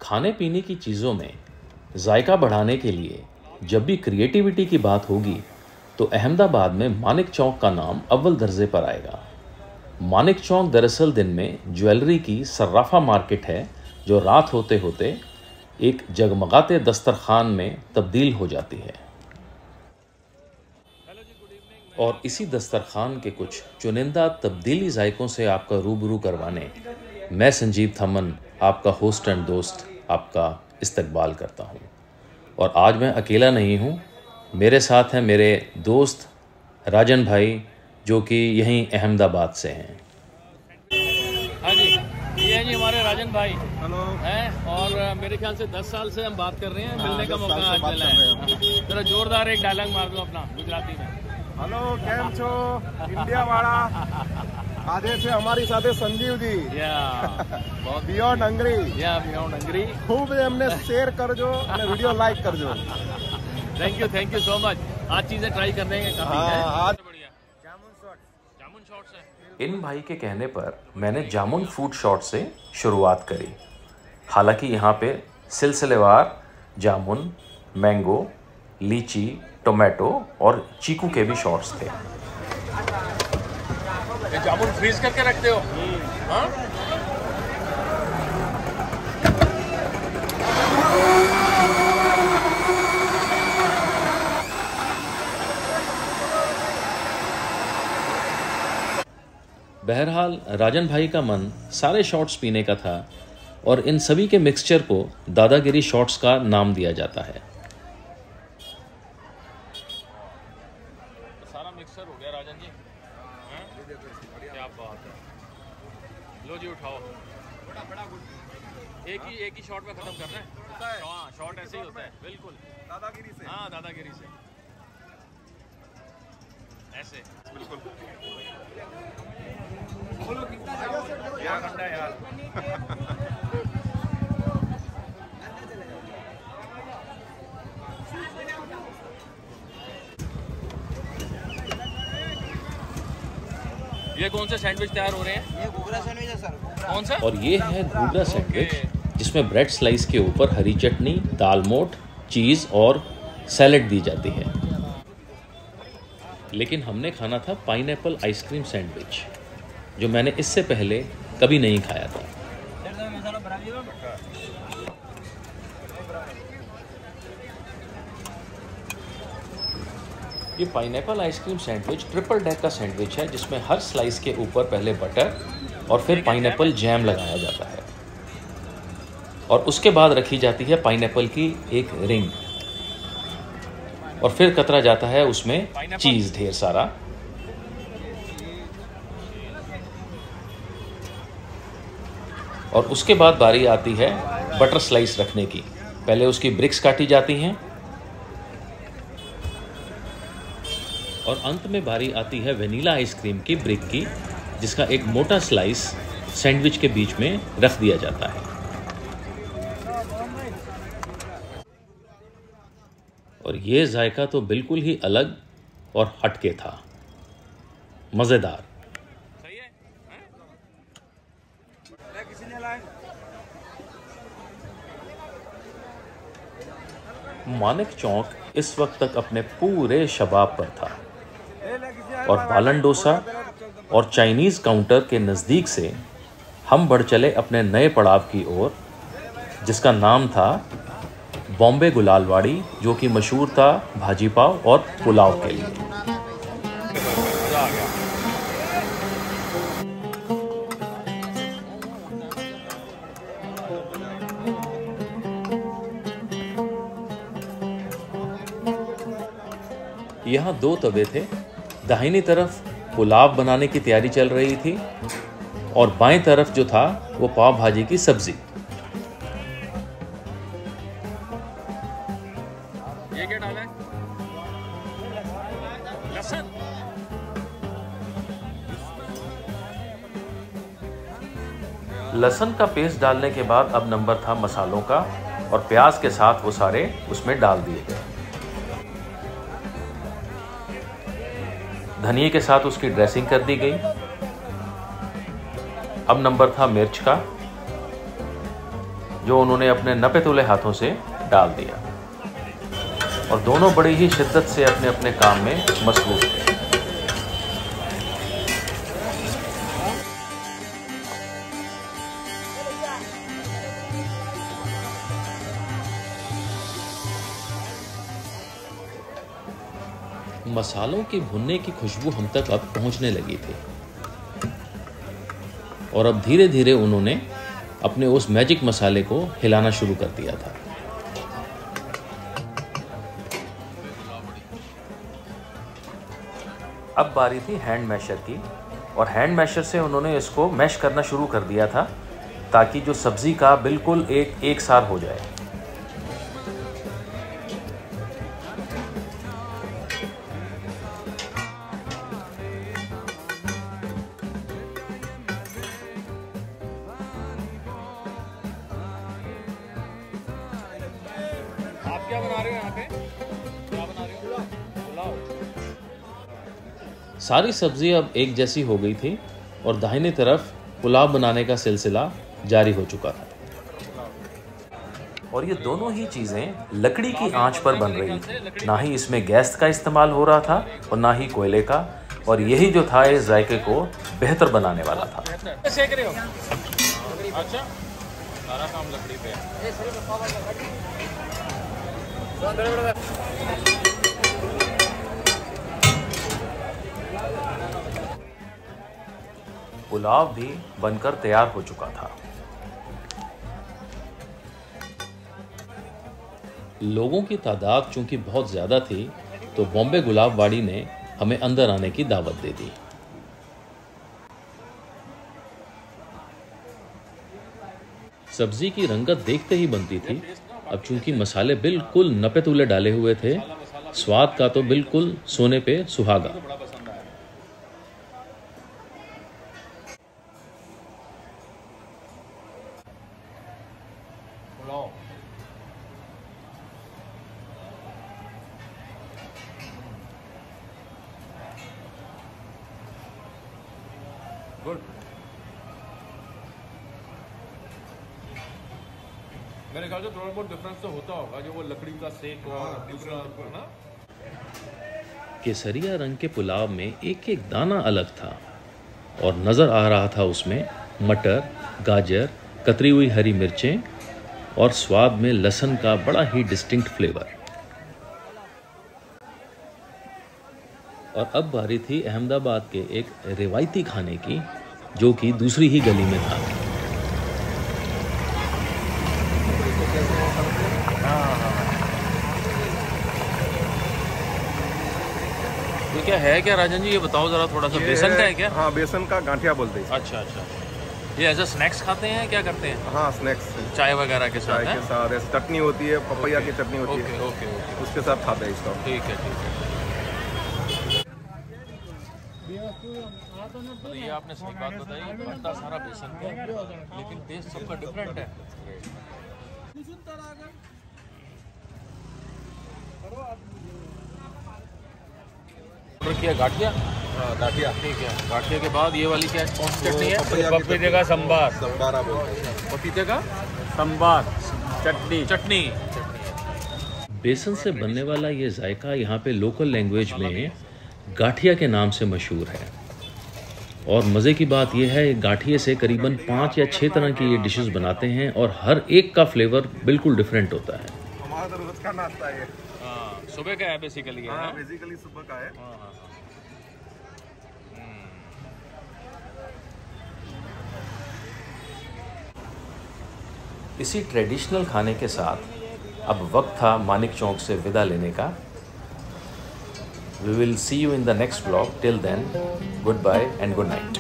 खाने पीने की चीज़ों में जायका बढ़ाने के लिए जब भी क्रिएटिविटी की बात होगी तो अहमदाबाद में मानिक चौक का नाम अव्वल दर्जे पर आएगा। मानिक चौक दरअसल दिन में ज्वेलरी की सर्राफा मार्केट है जो रात होते होते एक जगमगाते दस्तरखान में तब्दील हो जाती है। और इसी दस्तरखान के कुछ चुनिंदा तब्दीली जायकों से आपका रूबरू करवाने मैं संजीव थमन, आपका होस्ट एंड दोस्त, आपका इस्तकबाल करता हूँ। और आज मैं अकेला नहीं हूँ, मेरे साथ हैं मेरे दोस्त राजन भाई जो कि यहीं अहमदाबाद से हैं। हाँ जी, ये हैं जी हमारे राजन भाई। हेलो हैं। और मेरे ख्याल से 10 साल से हम बात कर रहे हैं। मिलने का मौका आज मिला है। जरा जोरदार एक डायलॉग मार दो अपना गुजराती में। हेलो કેમ છો इंडिया वाला आधे से हमारी साथे संजीव जी बहुत बियॉन्ड हंग्री बियॉन्ड हंग्री खूब एमने शेयर करजो અને वीडियो लाइक करजो। Thank you so much. आज चीजें ट्राई करने के काफी है। आज बढ़िया जामुन शॉट्स है। इन भाई के कहने पर मैंने जामुन फूड शॉट से शुरुआत करी। हालांकि यहाँ पे सिलसिलेवार जामुन, मैंगो, लीची, टोमेटो और चीकू के भी शॉट्स थे। ये जामुन फ्रीज करके रखते हो? हाँ? बहरहाल राजन भाई का मन सारे शॉट्स पीने का था और इन सभी के मिक्सचर को दादागिरी शॉट्स का नाम दिया जाता है। सारा मिक्सर हो गया राजन जी। क्या बात है। लो जी उठाओ। एक ही शॉट में खत्म करना है। हाँ, शॉट ऐसे ही होता है बिल्कुल दादागिरी से। हाँ, दादागिरी से ऐसे बिल्कुल। क्या ठंडा है यार। ये कौन से सैंडविच तैयार हो रहे हैं? ये घूघरा सैंडविच है सर। कौन सा? और ये है घूघरा सैंडविच जिसमें ब्रेड स्लाइस के ऊपर हरी चटनी, दाल मोठ, चीज़ और सैलेड दी जाती है। लेकिन हमने खाना था पाइनएप्पल आइसक्रीम सैंडविच जो मैंने इससे पहले कभी नहीं खाया था। ये pineapple ice cream sandwich triple deck का सैंडविच है जिसमें हर स्लाइस के ऊपर पहले बटर और फिर पाइनएप्पल जैम लगाया जाता है और उसके बाद रखी जाती है पाइनएप्पल की एक रिंग और फिर कतरा जाता है उसमें चीज़ ढेर सारा। और उसके बाद बारी आती है बटर स्लाइस रखने की। पहले उसकी ब्रिक्स काटी जाती हैं और अंत में बारी आती है वेनिला आइसक्रीम की ब्रिक की जिसका एक मोटा स्लाइस सैंडविच के बीच में रख दिया जाता है। और ये जायका तो बिल्कुल ही अलग और हटके था, मज़ेदार। मानिक चौक इस वक्त तक अपने पूरे शबाब पर था और बालन डोसा और चाइनीज़ काउंटर के नज़दीक से हम बढ़ चले अपने नए पड़ाव की ओर जिसका नाम था बॉम्बे गुलालवाड़ी, जो कि मशहूर था भाजी पाव और पुलाव के लिए। यहाँ 2 तवे थे। दाहिनी तरफ पुलाव बनाने की तैयारी चल रही थी और बाएं तरफ जो था वो पाव भाजी की सब्जी। ये क्या डाला है? लहसुन। लहसुन का पेस्ट डालने के बाद अब नंबर था मसालों का और प्याज के साथ वो सारे उसमें डाल दिए गए। धनिए के साथ उसकी ड्रेसिंग कर दी गई। अब नंबर था मिर्च का जो उन्होंने अपने नपे तुले हाथों से डाल दिया और दोनों बड़ी ही शिद्दत से अपने अपने काम में मसरूफ थे। मसालों की भुनने की खुशबू हम तक अब पहुंचने लगी थी और अब धीरे धीरे उन्होंने अपने उस मैजिक मसाले को हिलाना शुरू कर दिया था। अब बारी थी हैंड मैशर की और हैंड मैशर से उन्होंने इसको मैश करना शुरू कर दिया था ताकि जो सब्जी का बिल्कुल एक सार हो जाए। आप क्या बना रहे हो यहाँ पे? क्या बना रहे हो? पुलाव। सारी सब्जी अब एक जैसी हो गई थी और दाहिनी तरफ पुलाव बनाने का सिलसिला जारी हो चुका था और ये दोनों ही चीज़ें लकड़ी की आंच पर बन रही थी। ना ही इसमें गैस का इस्तेमाल हो रहा था और ना ही कोयले का, और यही जो था इस जायके को बेहतर बनाने वाला था। सेक रहे हो? अच्छा, सारा काम लकड़ी पे है। पुलाव भी बनकर तैयार हो चुका था। लोगों की तादाद चूंकि बहुत ज़्यादा थी तो बॉम्बे गुलाबवाड़ी ने हमें अंदर आने की दावत दे दी। सब्जी की रंगत देखते ही बनती थी। अब चूंकि मसाले बिल्कुल नपे तुले डाले हुए थे, स्वाद का तो बिल्कुल सोने पे सुहागा। गुड। मेरे ख्याल से थोड़ा बहुत डिफरेंस तो होता होगा, जो वो लकड़ी का सेक और दूसरा ना। केसरिया रंग के पुलाव में एक एक दाना अलग था और नज़र आ रहा था उसमें मटर, गाजर, कतरी हुई हरी मिर्चें और स्वाद में लहसुन का बड़ा ही डिस्टिंक्ट फ्लेवर। और अब बारी थी अहमदाबाद के एक रिवायती खाने की, जो कि दूसरी ही गली में था। ये क्या है, क्या राजन जी, ये बताओ जरा थोड़ा सा। बेसन का है क्या? हाँ, बेसन का गांठिया बोलते हैं। अच्छा अच्छा, ये एज अ स्नैक्स खाते हैं, क्या करते हैं? हाँ, स्नैक्स, चाय वगैरह के साथ। चाय के साथ ऐसे चटनी होती है, पपैया की चटनी होती है। ओके ओके, उसके साथ खाते हैं इसको। ठीक है ठीक है। तो ये आपने सही बात बताई, बनता सारा बेसन का, लेकिन टेस्ट सबका डिफरेंट है। ऑर्डर किया गाठिया। गाठिया, ठीक है। गाठिया के बाद ये वाली क्या, कौन सी चटनी है? पपीते का संभार। संभारा बोलते हैं। पपीते का संभार, चटनी चटनी। बेसन से बनने वाला ये जायका यहाँ पे लोकल लैंग्वेज में गाठिया के नाम से मशहूर है। और मज़े की बात यह है, गाठिए से करीबन 5 या 6 तरह की ये डिशेस बनाते हैं और हर एक का फ्लेवर बिल्कुल डिफरेंट होता है। हमारा तो रोज का नाश्ता है। हाँ, सुबह का है बेसिकली। हाँ, बेसिकली सुबह का है। हाँ हाँ। इसी ट्रेडिशनल खाने के साथ अब वक्त था मानिक चौक से विदा लेने का। We will see you in the next vlog. Till then, goodbye and good night.